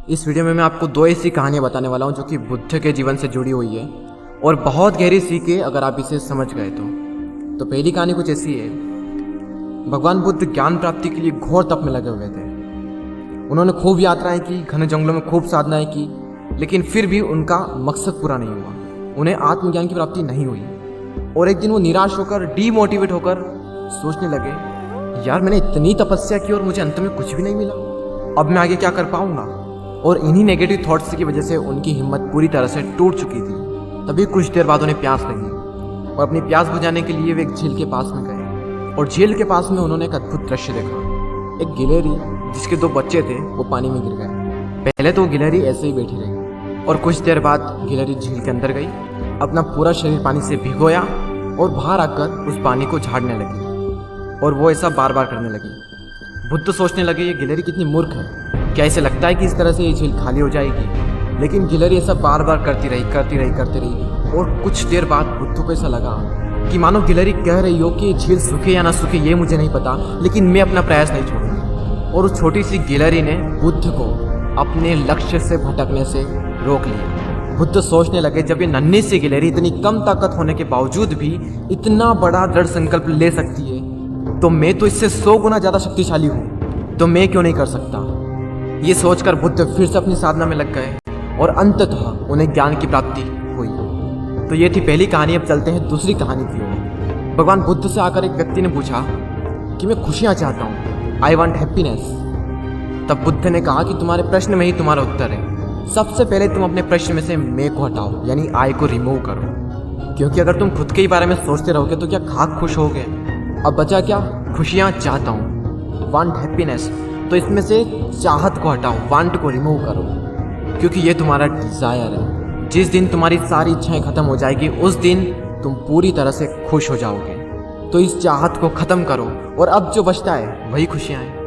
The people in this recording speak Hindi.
इस वीडियो में मैं आपको दो ऐसी कहानियाँ बताने वाला हूँ जो कि बुद्ध के जीवन से जुड़ी हुई है और बहुत गहरी सीख है अगर आप इसे समझ गए तो पहली कहानी कुछ ऐसी है। भगवान बुद्ध ज्ञान प्राप्ति के लिए घोर तप में लगे हुए थे। उन्होंने खूब यात्राएं की, घने जंगलों में खूब साधनाएं की, लेकिन फिर भी उनका मकसद पूरा नहीं हुआ। उन्हें आत्मज्ञान की प्राप्ति नहीं हुई और एक दिन वो निराश होकर, डीमोटिवेट होकर सोचने लगे, यार मैंने इतनी तपस्या की और मुझे अंत में कुछ भी नहीं मिला, अब मैं आगे क्या कर पाऊंगा। और इन्हीं नेगेटिव थॉट्स की वजह से उनकी हिम्मत पूरी तरह से टूट चुकी थी। तभी कुछ देर बाद उन्हें प्यास लगी और अपनी प्यास बुझाने के लिए वे एक झील के पास में गए और झील के पास में उन्होंने एक अद्भुत दृश्य देखा। एक गिलहरी जिसके दो बच्चे थे वो पानी में गिर गए। पहले तो गिलहरी ऐसे ही बैठी रही और कुछ देर बाद गिलहरी झील के अंदर गई, अपना पूरा शरीर पानी से भिगोया और बाहर आकर उस पानी को झाड़ने लगी और वो ऐसा बार बार करने लगी। बुद्ध सोचने लगे ये गिलहरी कितनी मूर्ख है, क्या इसे लगता है कि इस तरह से ये झील खाली हो जाएगी। लेकिन गिलहरी ऐसा बार बार करती रही और कुछ देर बाद बुद्ध को ऐसा लगा कि मानो गिलहरी कह रही हो कि ये झील सूखे या ना सूखे ये मुझे नहीं पता, लेकिन मैं अपना प्रयास नहीं छोड़ूंगी। और उस छोटी सी गिलहरी ने बुद्ध को अपने लक्ष्य से भटकने से रोक लिया। बुद्ध सोचने लगे, जब ये नन्ही सी गिलहरी इतनी कम ताकत होने के बावजूद भी इतना बड़ा दृढ़ संकल्प ले सकती है, तो मैं तो इससे 100 गुना ज़्यादा शक्तिशाली हूँ, तो मैं क्यों नहीं कर सकता। ये सोचकर बुद्ध फिर से अपनी साधना में लग गए और अंततः उन्हें ज्ञान की प्राप्ति हुई। तो ये थी पहली कहानी। अब चलते हैं दूसरी कहानी की ओर। भगवान बुद्ध से आकर एक व्यक्ति ने पूछा कि मैं खुशियाँ चाहता हूँ, आई वॉन्ट हैप्पीनेस। तब बुद्ध ने कहा कि तुम्हारे प्रश्न में ही तुम्हारा उत्तर है। सबसे पहले तुम अपने प्रश्न में से मैं को हटाओ, यानी आई को रिमूव करो, क्योंकि अगर तुम खुद के ही बारे में सोचते रहोगे तो क्या खाक खुश होगे। अब बचा क्या, खुशियाँ चाहता हूँ, वांट हैप्पीनेस। तो इसमें से चाहत को हटाओ, वांट को रिमूव करो, क्योंकि ये तुम्हारा डिज़ायर है। जिस दिन तुम्हारी सारी इच्छाएं खत्म हो जाएगी उस दिन तुम पूरी तरह से खुश हो जाओगे। तो इस चाहत को ख़त्म करो और अब जो बचता है वही खुशियाँ हैं।